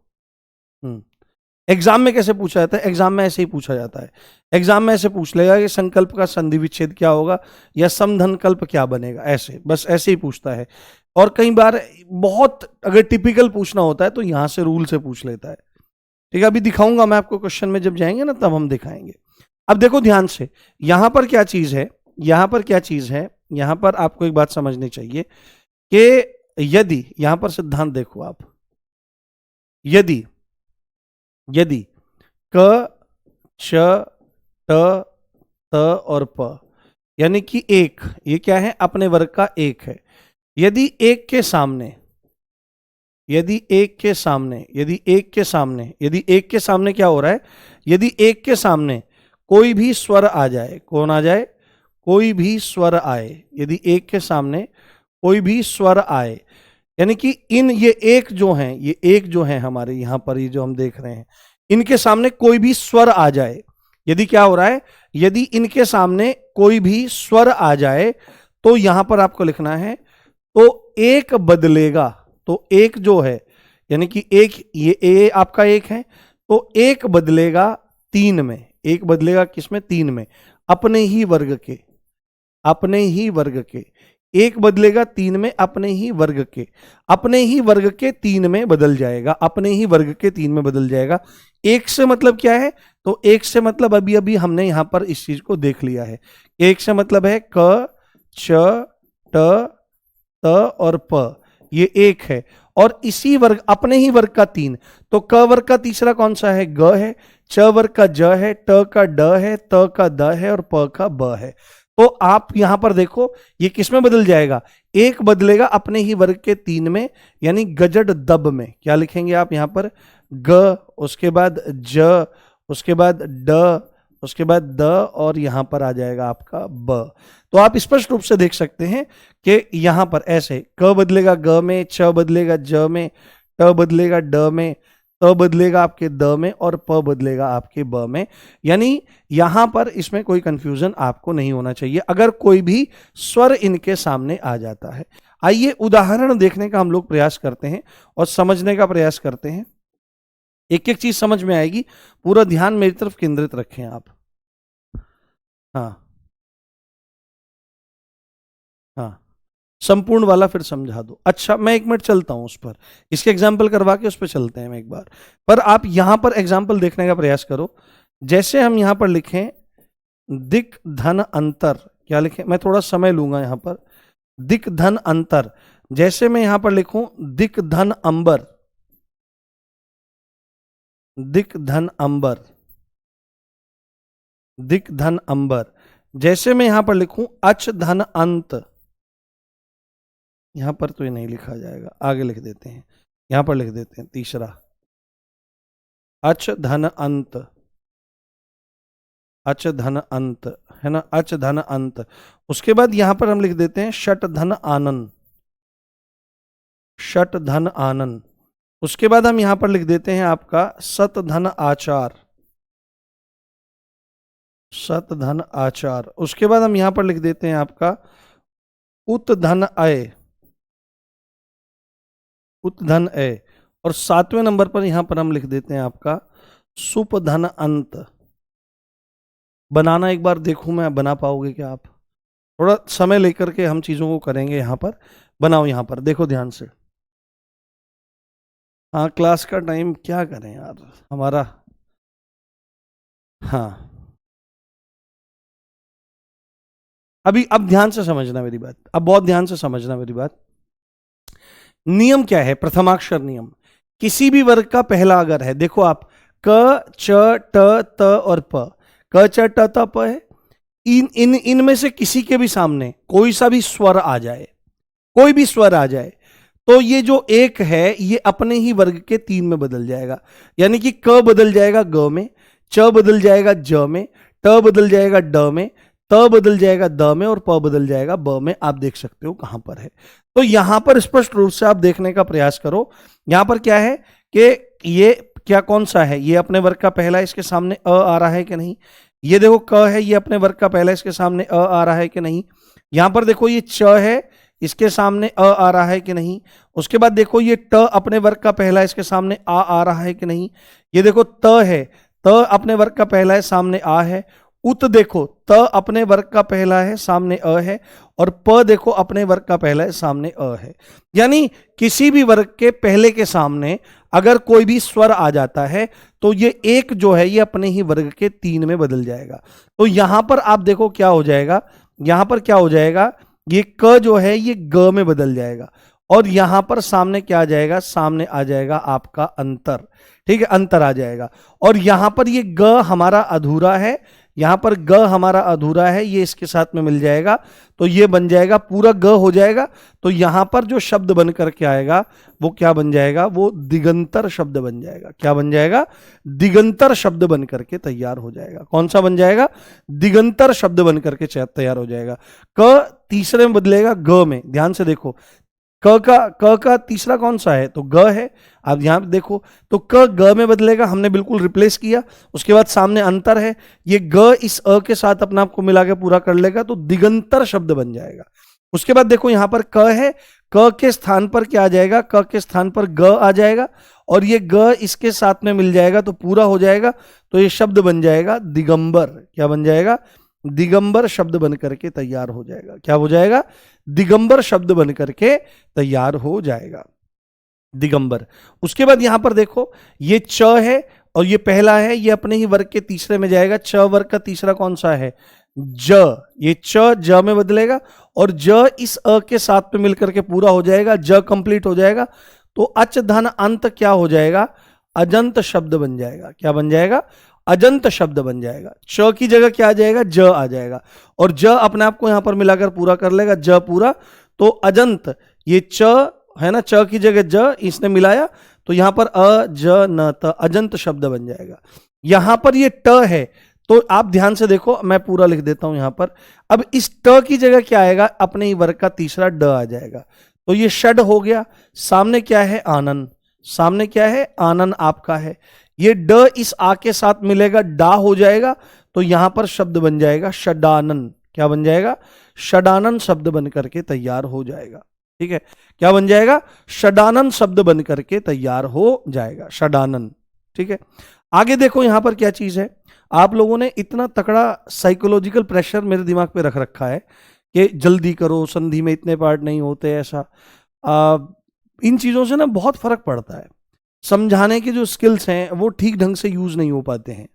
एग्जाम में कैसे पूछा जाता है? एग्जाम में ऐसे ही पूछा जाता है। एग्जाम में ऐसे पूछ लेगा कि संकल्प का संधि विच्छेद क्या होगा, या समधन कल्प क्या बनेगा, ऐसे बस ऐसे ही पूछता है। और कई बार बहुत अगर टिपिकल पूछना होता है तो यहां से रूल से पूछ लेता है। ठीक है, अभी दिखाऊंगा मैं आपको क्वेश्चन में, जब जाएंगे ना तब हम दिखाएंगे। अब देखो ध्यान से, यहां पर क्या चीज है, यहां पर क्या चीज है, यहां पर आपको एक बात समझनी चाहिए कि यदि, यहां पर सिद्धांत देखो आप, यदि यदि क च ट त और प, यानी कि एक, ये क्या है? अपने वर्ग का एक है। यदि एक के सामने, यदि एक के सामने, यदि एक के सामने, यदि एक के सामने क्या हो रहा है? यदि एक के सामने कोई भी स्वर आ जाए, कौन आ जाए? कोई भी स्वर आए। यदि एक के सामने कोई भी स्वर आए, यानी कि इन, ये एक जो हैं, ये एक जो है हमारे यहां पर, ये जो हम देख रहे हैं, इनके सामने कोई भी स्वर आ जाए। यदि क्या हो रहा है? यदि इनके सामने कोई भी स्वर आ जाए, तो यहां पर आपको लिखना है, तो एक बदलेगा। तो एक जो है, यानी कि एक, ये ए आपका एक है, तो एक बदलेगा 3 में। एक बदलेगा किसमें? 3 में, अपने ही वर्ग के, अपने ही वर्ग के। एक बदलेगा 3 में, अपने ही वर्ग के, अपने ही वर्ग के 3 में बदल जाएगा, अपने ही वर्ग के 3 में बदल जाएगा। एक से मतलब क्या है? तो एक से मतलब अभी अभी हमने यहां पर इस चीज को देख लिया है। एक से मतलब है क च ट त और प, ये एक है। और इसी वर्ग, अपने ही वर्ग का 3, तो क वर्ग का तीसरा कौन सा है? ग है। च वर्ग का ज है, ट का ड है, त का द है और प का ब है। तो आप यहां पर देखो, ये किसमें बदल जाएगा? एक बदलेगा अपने ही वर्ग के 3 में, यानी गजड दब में। क्या लिखेंगे आप यहां पर? ग, उसके बाद ज, उसके बाद ड, उसके बाद द, और यहां पर आ जाएगा आपका ब। तो आप स्पष्ट रूप से देख सकते हैं कि यहां पर ऐसे क बदलेगा ग में, च बदलेगा ज में, ट बदलेगा ड में, त बदलेगा आपके द में, और प बदलेगा आपके ब में। यानी यहां पर इसमें कोई कंफ्यूजन आपको नहीं होना चाहिए अगर कोई भी स्वर इनके सामने आ जाता है। आइए उदाहरण देखने का हम लोग प्रयास करते हैं और समझने का प्रयास करते हैं। एक एक चीज समझ में आएगी, पूरा ध्यान मेरी तरफ केंद्रित रखें आप। हाँ हाँ, संपूर्ण वाला फिर समझा दो। अच्छा, मैं 1 मिनट चलता हूं उस पर, इसके एग्जाम्पल करवा के उस पर चलते हैं हम एक बार। पर आप यहां पर एग्जाम्पल देखने का प्रयास करो। जैसे हम यहां पर लिखें दिक धन अंतर, क्या लिखें? मैं थोड़ा समय लूंगा यहां पर। दिक धन अंतर, जैसे मैं यहां पर लिखूं दिक धन अंबर, दिक धन अंबर, दिक धन अंबर। जैसे मैं यहां पर लिखूं अच धन अंत, यहां पर तो ये नहीं लिखा जाएगा, आगे लिख देते हैं, यहां पर लिख देते हैं तीसरा, अच धन अंत, अच धन अंत, है ना, अच धन अंत। उसके बाद यहां पर हम लिख देते हैं षट धन आनन, षट धन आनन। उसके बाद हम यहां पर लिख देते हैं आपका सत धन आचार, सत धन आचार। उसके बाद हम यहां पर लिख देते हैं आपका उत धन अय, उत धन अय। और 7वें नंबर पर यहां पर हम लिख देते हैं आपका सुप धन अंत। बनाना एक बार देखूं मैं, बना पाओगे क्या आप? थोड़ा समय लेकर के हम चीजों को करेंगे। यहां पर बनाओ, यहां पर देखो ध्यान से। हाँ, क्लास का टाइम क्या करें यार हमारा। हाँ, अभी अब ध्यान से समझना मेरी बात, अब बहुत ध्यान से समझना मेरी बात। नियम क्या है? प्रथमाक्षर नियम। किसी भी वर्ग का पहला अगर है, देखो आप, क च ट त और प, क च ट त प है। इनमें से किसी के भी सामने कोई सा भी स्वर आ जाए, कोई भी स्वर आ जाए, तो ये जो एक है ये अपने ही वर्ग के तीन में बदल जाएगा। यानी कि क बदल जाएगा ग में, च बदल जाएगा ज में, ट बदल जाएगा ड में, त बदल जाएगा द में, और प बदल जाएगा ब में। आप देख सकते हो कहां पर है। तो यहां पर स्पष्ट रूप से आप देखने का प्रयास करो। यहां पर क्या है कि ये क्या कौन सा है? ये अपने वर्ग का पहला, इसके सामने अ आ रहा है कि नहीं? ये देखो क है, ये अपने वर्ग का पहला, इसके सामने अ आ रहा है कि नहीं? यहां पर देखो ये च है, इसके सामने अ आ रहा है कि नहीं? उसके बाद देखो ये ट अपने वर्ग का पहला, इसके सामने आ रहा है कि नहीं? ये देखो त है, त अपने वर्ग का पहला है, सामने आ है। उत देखो, त अपने वर्ग का पहला है, सामने अ है। और प देखो अपने वर्ग का पहला है, सामने अ है। यानी किसी भी वर्ग के पहले के सामने अगर कोई भी स्वर आ जाता है तो ये एक जो है ये अपने ही वर्ग के तीन में बदल जाएगा। तो यहां पर आप देखो क्या हो जाएगा, यहां पर क्या हो जाएगा, ये क जो है ये ग में बदल जाएगा। और यहां पर सामने क्या आ जाएगा? सामने आ जाएगा आपका अंतर। ठीक है, अंतर आ जाएगा। और यहां पर ये ग हमारा अधूरा है, यहां पर ग हमारा अधूरा है, ये इसके साथ में मिल जाएगा, तो ये बन जाएगा, पूरा ग हो जाएगा। तो यहां पर जो शब्द बन करके आएगा वो क्या बन जाएगा? वो दिगंतर शब्द बन जाएगा। क्या बन जाएगा? दिगंतर शब्द बन करके तैयार हो जाएगा। कौन सा बन जाएगा? दिगंतर शब्द बन करके तैयार हो जाएगा। क तीसरे में बदलेगा ग में। ध्यान से देखो, क का तीसरा कौन सा है? तो ग है। अब यहां पे देखो, तो क ग में बदलेगा, हमने बिल्कुल रिप्लेस किया। उसके बाद सामने अंतर है, ये ग इस अ के साथ अपने आप को मिला के पूरा कर लेगा, तो दिगंतर शब्द बन जाएगा। उसके बाद देखो यहां पर क है, क के स्थान पर क्या आ जाएगा? क के स्थान पर ग आ जाएगा, और ये ग इसके साथ में मिल जाएगा तो पूरा हो जाएगा। तो ये शब्द बन जाएगा दिगंबर। क्या बन जाएगा? दिगंबर शब्द बन करके तैयार हो जाएगा। क्या हो जाएगा? दिगंबर शब्द बन करके तैयार हो जाएगा, दिगंबर। उसके बाद यहां पर देखो, ये च है और ये पहला है, ये अपने ही वर्ग के तीसरे में जाएगा। च वर्ग का तीसरा कौन सा है? ज। ये च ज में बदलेगा, और ज इस अ के साथ में मिलकर के पूरा हो जाएगा, ज कंप्लीट हो जाएगा। तो अच धन अंत क्या हो जाएगा? अजंत शब्द बन जाएगा। क्या बन जाएगा? अजंत शब्द बन जाएगा। च की जगह क्या आ जाएगा? ज आ जाएगा, और ज अपने आप को यहां पर मिलाकर पूरा कर लेगा, ज पूरा। तो अजंत, ये च है ना, च की जगह ज इसने मिलाया, तो यहां पर अ ज न त अजंत शब्द बन जाएगा। यहां पर ये ट है, तो आप ध्यान से देखो, मैं पूरा लिख देता हूं यहां पर। अब इस ट की जगह क्या आएगा? अपने ही वर्ग का तीसरा ड आ जाएगा। तो ये षड हो गया। सामने क्या है? आनन। सामने क्या है? आनन आपका है। ये ड इस आ के साथ मिलेगा, डा हो जाएगा, तो यहां पर शब्द बन जाएगा षडानन। क्या बन जाएगा? षडानन शब्द बन करके तैयार हो जाएगा। ठीक है, क्या बन जाएगा? षडानन शब्द बन करके तैयार हो जाएगा, षडानन। ठीक है, आगे देखो यहां पर क्या चीज है। आप लोगों ने इतना तकड़ा साइकोलॉजिकल प्रेशर मेरे दिमाग पे रख रखा है कि जल्दी करो, संधि में इतने पार्ट नहीं होते, ऐसा। इन चीजों से ना बहुत फर्क पड़ता है। समझाने के जो स्किल्स हैं वो ठीक ढंग से यूज नहीं हो पाते हैं।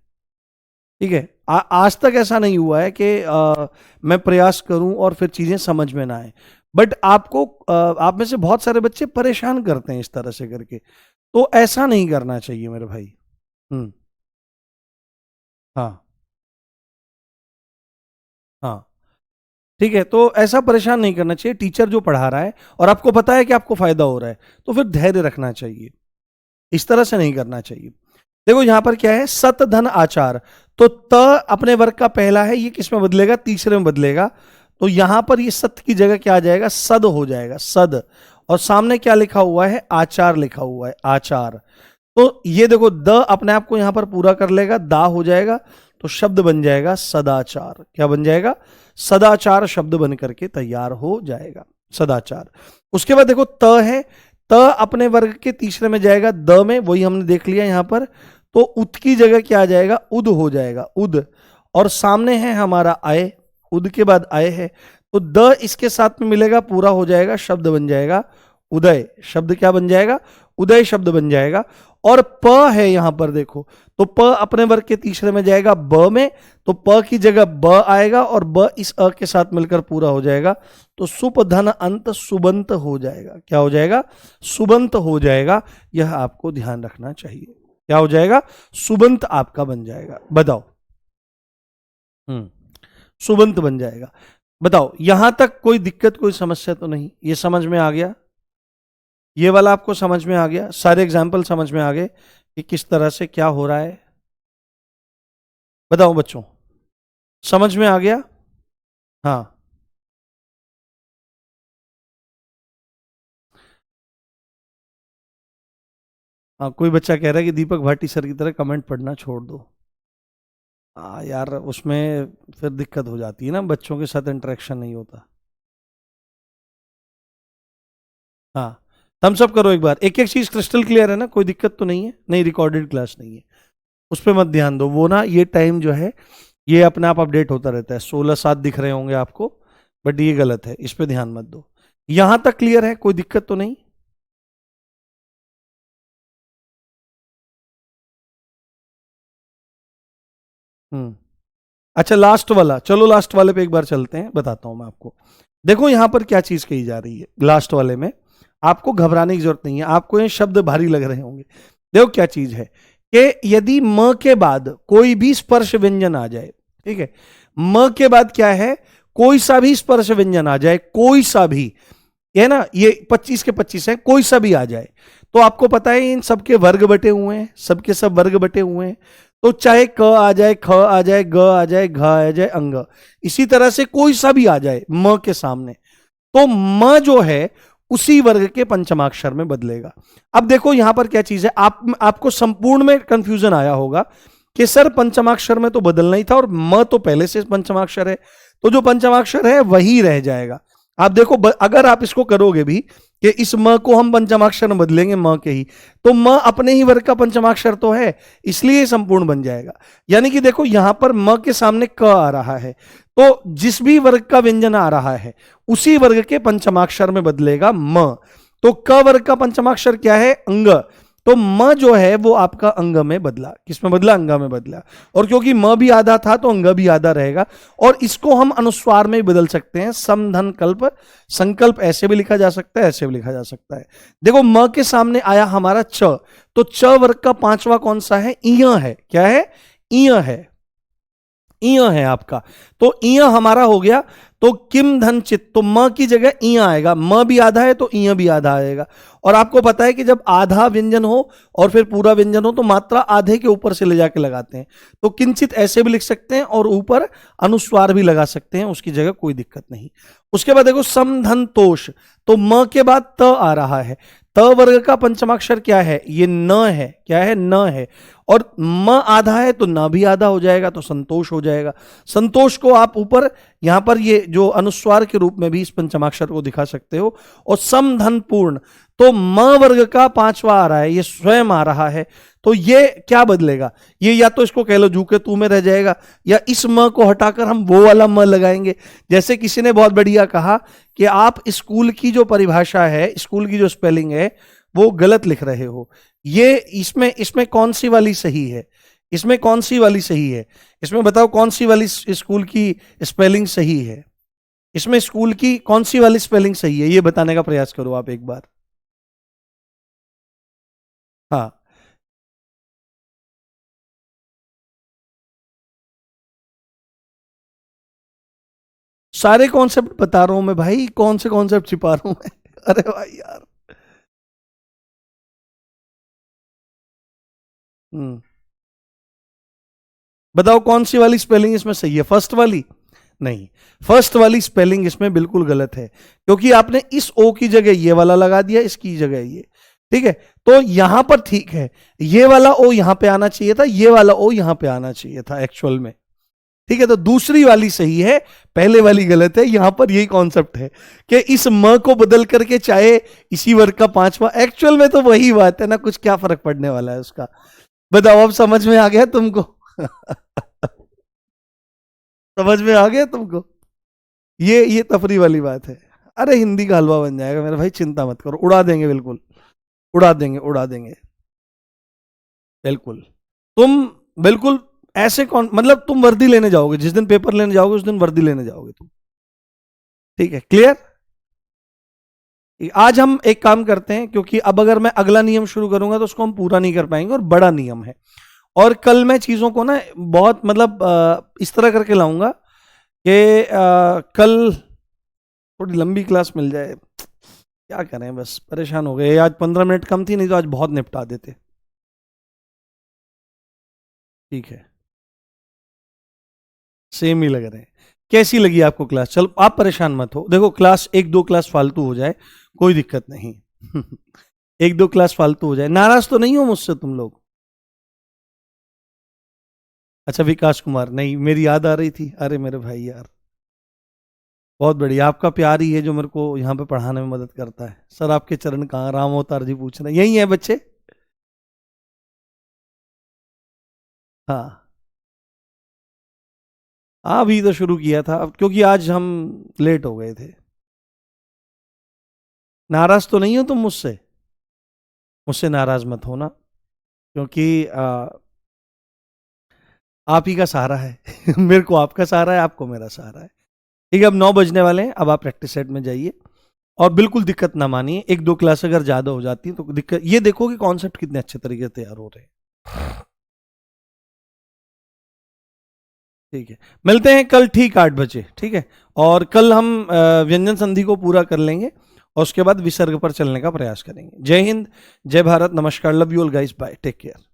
ठीक है, आज तक ऐसा नहीं हुआ है कि मैं प्रयास करूं और फिर चीजें समझ में ना आए। बट आपको आप में से बहुत सारे बच्चे परेशान करते हैं इस तरह से करके, तो ऐसा नहीं करना चाहिए मेरे भाई। हम्म। हाँ। हाँ, ठीक है, तो ऐसा परेशान नहीं करना चाहिए। टीचर जो पढ़ा रहा है और आपको पता है कि आपको फायदा हो रहा है, तो फिर धैर्य रखना चाहिए। इस तरह से नहीं करना चाहिए। देखो यहां पर क्या है? सत धन आचार। तो त अपने वर्ग का पहला है, ये किस में बदलेगा? तीसरे में बदलेगा। तो यहां पर ये सत की जगह क्या आ जाएगा? सद हो जाएगा, सद। और सामने क्या लिखा हुआ है? आचार लिखा हुआ है, आचार। तो ये देखो, द अपने आप को यहां पर पूरा कर लेगा, दा हो जाएगा, तो शब्द बन जाएगा सदाचार। क्या बन जाएगा? सदाचार शब्द बन करके तैयार हो जाएगा, सदाचार। उसके बाद देखो त है, त अपने वर्ग के तीसरे में जाएगा, द में, वही हमने देख लिया यहां पर। तो उत की जगह क्या आ जाएगा? उद हो जाएगा, उद। और सामने है हमारा आय, उद के बाद आय है, तो द इसके साथ में मिलेगा, पूरा हो जाएगा, शब्द बन जाएगा उदय। शब्द क्या बन जाएगा? उदय शब्द बन जाएगा। और प है यहां पर देखो, तो प अपने वर्ग के तीसरे में जाएगा ब में, तो प की जगह ब आएगा और ब इस अ के साथ मिलकर पूरा हो जाएगा, तो सुप धन अंत सुबंत हो जाएगा। क्या हो जाएगा? सुबंत हो जाएगा। यह आपको ध्यान रखना चाहिए। क्या हो जाएगा? सुबंत आपका बन जाएगा। बताओ। सुबंत बन जाएगा। बताओ यहां तक कोई दिक्कत, कोई समस्या तो नहीं? ये समझ में आ गया? ये वाला आपको समझ में आ गया? सारे एग्जाम्पल समझ में आ गए कि किस तरह से क्या हो रहा है? बताओ बच्चों, समझ में आ गया? हाँ। हाँ, कोई बच्चा कह रहा है कि दीपक भाटी सर की तरह कमेंट पढ़ना छोड़ दो। यार उसमें फिर दिक्कत हो जाती है ना, बच्चों के साथ इंटरेक्शन नहीं होता। हाँ, थम्स अप करो एक बार। एक एक चीज क्रिस्टल क्लियर है ना? कोई दिक्कत तो नहीं है? नहीं, रिकॉर्डेड क्लास नहीं है, उस पर मत ध्यान दो। वो ना ये टाइम जो है ये अपने आप अपडेट होता रहता है। 16-7 दिख रहे होंगे आपको, बट ये गलत है, इस पर ध्यान मत दो। यहां तक क्लियर है? कोई दिक्कत तो नहीं? हम्म। अच्छा, लास्ट वाला, चलो लास्ट वाले पे एक बार चलते हैं, बताता हूं मैं आपको। देखो यहां पर क्या चीज कही जा रही है लास्ट वाले में। आपको घबराने की जरूरत नहीं है, आपको ये शब्द भारी लग रहे होंगे। देखो क्या चीज है कि यदि म के बाद कोई भी स्पर्श व्यंजन आ जाए, ठीक है, म के बाद क्या है, कोई सा भी स्पर्श व्यंजन आ जाए, कोई सा भी, है ना, ये 25 के 25 है, कोई सा भी आ जाए, तो आपको पता है इन सबके वर्ग बटे हुए हैं, सबके सब वर्ग बटे हुए हैं। तो चाहे क आ जाए, ख आ जाए, ग आ जाए, घ आ जाए, अंग, इसी तरह से कोई सा भी आ जाए म के सामने, तो म जो है उसी वर्ग के पंचमाक्षर में बदलेगा। अब देखो यहां पर क्या चीज है, आपको संपूर्ण में कंफ्यूजन आया होगा कि सर पंचमाक्षर में तो बदलना ही था और म तो पहले से पंचमाक्षर है, तो जो पंचमाक्षर है वही रह जाएगा। आप देखो अगर आप इसको करोगे भी कि इस म को हम पंचमाक्षर में बदलेंगे म के ही, तो म अपने ही वर्ग का पंचमाक्षर तो है, इसलिए संपूर्ण बन जाएगा। यानी कि देखो यहां पर म के सामने क आ रहा है, तो जिस भी वर्ग का व्यंजन आ रहा है उसी वर्ग के पंचमाक्षर में बदलेगा म। तो क वर्ग का पंचमाक्षर क्या है? अंग। तो म जो है वो आपका अंग में बदला। किस में बदला? अंग में बदला। और क्योंकि म भी आधा था तो अंग भी आधा रहेगा। और इसको हम अनुस्वार में भी बदल सकते हैं, समधन कल्प संकल्प, ऐसे भी लिखा जा सकता है, ऐसे भी लिखा जा सकता है। देखो म के सामने आया हमारा च, तो च वर्ग का पांचवा कौन सा है? इय है। क्या है? इय है। इय है आपका, तो इय हमारा हो गया। तो किम धन चित, तो म की जगह इय आएगा, म भी आधा है तो इय भी आधा आएगा। और आपको पता है कि जब आधा व्यंजन हो और फिर पूरा व्यंजन हो तो मात्रा आधे के ऊपर से ले जाके लगाते हैं, तो किंचित ऐसे भी लिख सकते हैं और ऊपर अनुस्वार भी लगा सकते हैं, उसकी जगह कोई दिक्कत नहीं। उसके बाद देखो समधन तोष, तो म के बाद त आ रहा है, त वर्ग का पंचमाक्षर क्या है? ये न है। क्या है? न है। और म आधा है तो न भी आधा हो जाएगा, तो संतोष हो जाएगा। संतोष को आप ऊपर यहां पर ये जो अनुस्वार के रूप में भी इस पंचमाक्षर को दिखा सकते हो। और समधन पूर्ण, तो म वर्ग का पांचवा आ रहा है, ये स्वयं आ रहा है, तो ये क्या बदलेगा? ये या तो इसको कह लो जू के तू में रह जाएगा, या इस म को हटाकर हम वो वाला म लगाएंगे। जैसे किसी ने बहुत बढ़िया कहा कि आप स्कूल की जो परिभाषा है, स्कूल की जो स्पेलिंग है, वो गलत लिख रहे हो। ये इसमें इसमें कौन सी वाली सही है? इसमें कौन सी वाली सही है? इसमें बताओ कौन सी वाली स्कूल की स्पेलिंग सही है? इसमें स्कूल की कौन सी वाली स्पेलिंग सही है, ये बताने का प्रयास करो आप एक बार। हाँ, सारे कॉन्सेप्ट बता रहा हूं मैं भाई, कौन से कॉन्सेप्ट छिपा रहा हूं मैं? अरे भाई यार। हम्म। बताओ कौन सी वाली स्पेलिंग इसमें सही है? फर्स्ट वाली? नहीं, फर्स्ट वाली स्पेलिंग इसमें बिल्कुल गलत है, क्योंकि आपने इस ओ की जगह ये वाला लगा दिया, इसकी जगह ये। ठीक है, तो यहां पर ठीक है, ये वाला ओ यहां पे आना चाहिए था, ये वाला ओ यहां पे आना चाहिए था एक्चुअल में। ठीक है, तो दूसरी वाली सही है, पहले वाली गलत है। यहां पर यही कॉन्सेप्ट है कि इस म को बदल करके चाहे इसी वर्ग का पांचवा, एक्चुअल में तो वही बात है ना, कुछ क्या फर्क पड़ने वाला है उसका? बताओ, अब समझ में आ गया तुमको? समझ में आ गया तुमको? ये तफरी वाली बात है। अरे हिंदी का हलवा बन जाएगा मेरा भाई, चिंता मत करो, उड़ा देंगे बिल्कुल। उड़ा देंगे, उड़ा देंगे। बिल्कुल। तुम बिल्कुल ऐसे कौन, मतलब तुम वर्दी लेने जाओगे, जिस दिन पेपर लेने जाओगे उस दिन वर्दी लेने जाओगे तुम। ठीक है, क्लियर? आज हम एक काम करते हैं, क्योंकि अब अगर मैं अगला नियम शुरू करूंगा तो उसको हम पूरा नहीं कर पाएंगे, और बड़ा नियम है। और कल मैं चीजों को ना बहुत मतलब इस तरह करके लाऊंगा कि कल थोड़ी लंबी क्लास मिल जाए। क्या करें, बस परेशान हो गए। आज 15 मिनट कम थी, नहीं तो आज बहुत निपटा देते। ठीक है, सेम ही लग रहे हैं। कैसी लगी आपको क्लास? चलो आप परेशान मत हो, देखो क्लास एक दो क्लास फालतू हो जाए कोई दिक्कत नहीं। एक दो क्लास फालतू हो जाए, नाराज तो नहीं हो मुझसे तुम लोग? अच्छा विकास कुमार, नहीं मेरी याद आ रही थी, अरे मेरे भाई यार, बहुत बढ़िया। आपका प्यार ही है जो मेरे को यहाँ पे पढ़ाने में मदद करता है। सर आपके चरण कहाँ? राम अवतार जी पूछ रहे हैं, यही है बच्चे? हाँ हाँ, अभी तो शुरू किया था, अब क्योंकि आज हम लेट हो गए थे। नाराज तो नहीं हो तुम मुझसे? मुझसे नाराज मत होना, क्योंकि आप ही का सहारा है। मेरे को आपका सहारा है, आपको मेरा सहारा है। ठीक है, अब 9 बजने वाले हैं, अब आप प्रैक्टिस सेट में जाइए। और बिल्कुल दिक्कत ना मानिए, एक दो क्लास अगर ज्यादा हो जाती है तो दिक्कत, ये देखो कि कॉन्सेप्ट कितने अच्छे तरीके से तैयार हो रहे हैं। ठीक है, मिलते हैं कल ठीक 8 बजे, ठीक है? और कल हम व्यंजन संधि को पूरा कर लेंगे, और उसके बाद विसर्ग पर चलने का प्रयास करेंगे। जय हिंद, जय भारत, नमस्कार, love you all guys, bye, take care.